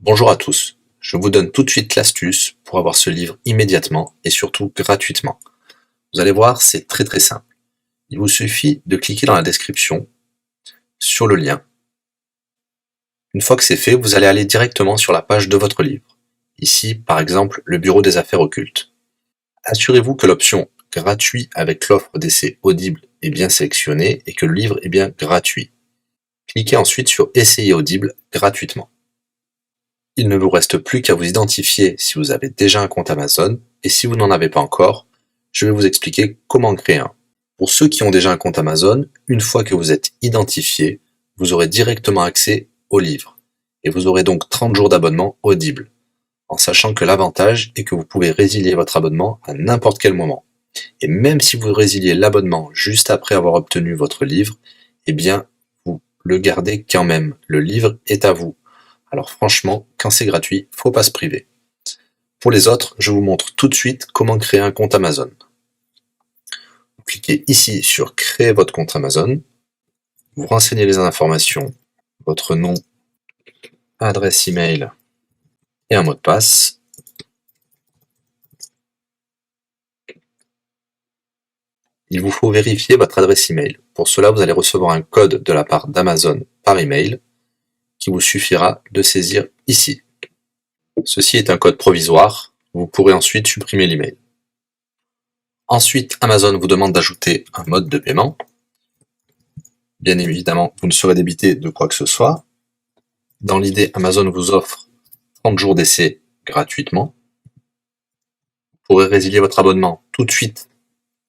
Bonjour à tous, je vous donne tout de suite l'astuce pour avoir ce livre immédiatement et surtout gratuitement. Vous allez voir, c'est très simple. Il vous suffit de cliquer dans la description sur le lien. Une fois que c'est fait, vous allez aller directement sur la page de votre livre. Ici, par exemple, le bureau des affaires occultes. Assurez-vous que l'option gratuit avec l'offre d'essai Audible est bien sélectionnée et que le livre est bien gratuit. Cliquez ensuite sur Essayer Audible gratuitement. Il ne vous reste plus qu'à vous identifier si vous avez déjà un compte Amazon, et si vous n'en avez pas encore, je vais vous expliquer comment en créer un. Pour ceux qui ont déjà un compte Amazon, une fois que vous êtes identifié, vous aurez directement accès au livre, et vous aurez donc 30 jours d'abonnement Audible, en sachant que l'avantage est que vous pouvez résilier votre abonnement à n'importe quel moment. Et même si vous résiliez l'abonnement juste après avoir obtenu votre livre, eh bien, vous le gardez quand même. Le livre est à vous. Alors franchement, quand c'est gratuit, faut pas se priver. Pour les autres, je vous montre tout de suite comment créer un compte Amazon. Vous cliquez ici sur Créer votre compte Amazon. Vous renseignez les informations, votre nom, adresse email et un mot de passe. Il vous faut vérifier votre adresse email. Pour cela, vous allez recevoir un code de la part d'Amazon par email qui vous suffira de saisir ici. Ceci est un code provisoire. Vous pourrez ensuite supprimer l'email. Ensuite, Amazon vous demande d'ajouter un mode de paiement. Bien évidemment, vous ne serez débité de quoi que ce soit. Dans l'idée, Amazon vous offre 30 jours d'essai gratuitement. Vous pourrez résilier votre abonnement tout de suite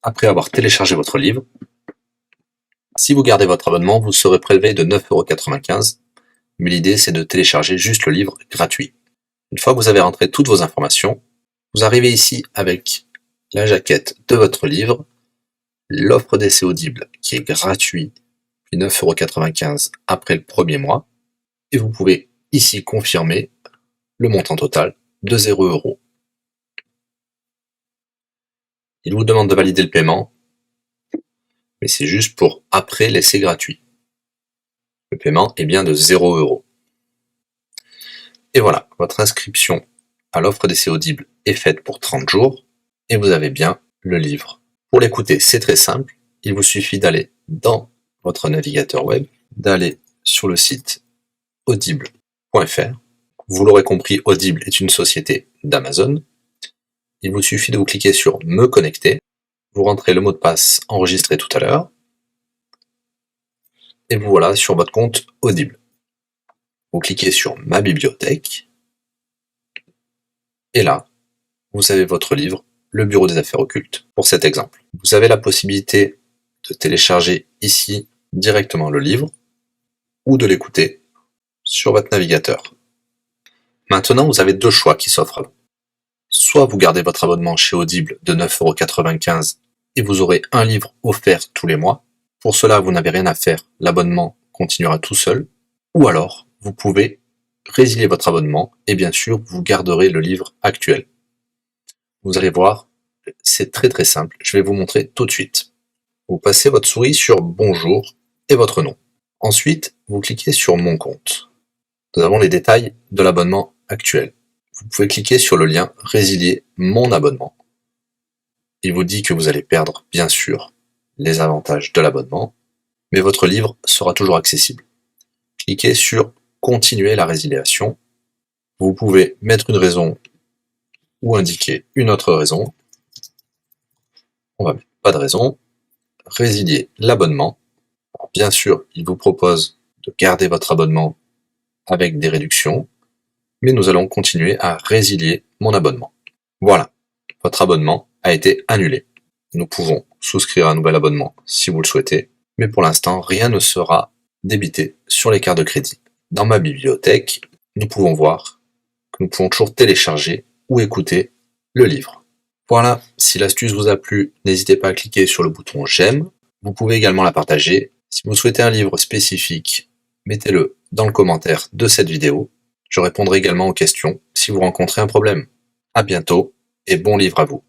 après avoir téléchargé votre livre. Si vous gardez votre abonnement, vous serez prélevé de 9,95 €, mais l'idée c'est de télécharger juste le livre gratuit. Une fois que vous avez rentré toutes vos informations, vous arrivez ici avec la jaquette de votre livre, l'offre d'essai Audible qui est gratuit, puis 9,95 € après le premier mois, et vous pouvez ici confirmer le montant total de 0 €. Il vous demande de valider le paiement, mais c'est juste pour après l'essai gratuit. Le paiement est bien de 0 €. Et voilà, votre inscription à l'offre d'essai Audible est faite pour 30 jours, et vous avez bien le livre. Pour l'écouter, c'est très simple, il vous suffit d'aller dans votre navigateur web, d'aller sur le site audible.fr. Vous l'aurez compris, Audible est une société d'Amazon. Il vous suffit de vous cliquer sur Me connecter, vous rentrez le mot de passe enregistré tout à l'heure, et vous voilà sur votre compte Audible. Vous cliquez sur Ma bibliothèque, et là, vous avez votre livre, Le bureau des affaires occultes, pour cet exemple. Vous avez la possibilité de télécharger ici directement le livre, ou de l'écouter sur votre navigateur. Maintenant, vous avez deux choix qui s'offrent à vous. Soit vous gardez votre abonnement chez Audible de 9,95 € et vous aurez un livre offert tous les mois. Pour cela, vous n'avez rien à faire, l'abonnement continuera tout seul. Ou alors, vous pouvez résilier votre abonnement et bien sûr, vous garderez le livre actuel. Vous allez voir, c'est très simple, je vais vous montrer tout de suite. Vous passez votre souris sur Bonjour et votre nom. Ensuite, vous cliquez sur Mon compte. Nous avons les détails de l'abonnement actuel. Vous pouvez cliquer sur le lien Résilier mon abonnement. Il vous dit que vous allez perdre, bien sûr, les avantages de l'abonnement, mais votre livre sera toujours accessible. Cliquez sur Continuer la résiliation. Vous pouvez mettre une raison ou indiquer une autre raison. On va mettre pas de raison. Résilier l'abonnement. Bien sûr, il vous propose de garder votre abonnement avec des réductions, mais nous allons continuer à résilier mon abonnement. Voilà, votre abonnement a été annulé. Nous pouvons souscrire un nouvel abonnement si vous le souhaitez, mais pour l'instant, rien ne sera débité sur les cartes de crédit. Dans ma bibliothèque, nous pouvons voir que nous pouvons toujours télécharger ou écouter le livre. Voilà, si l'astuce vous a plu, n'hésitez pas à cliquer sur le bouton j'aime. Vous pouvez également la partager. Si vous souhaitez un livre spécifique, mettez-le dans le commentaire de cette vidéo. Je répondrai également aux questions si vous rencontrez un problème. À bientôt et bon livre à vous.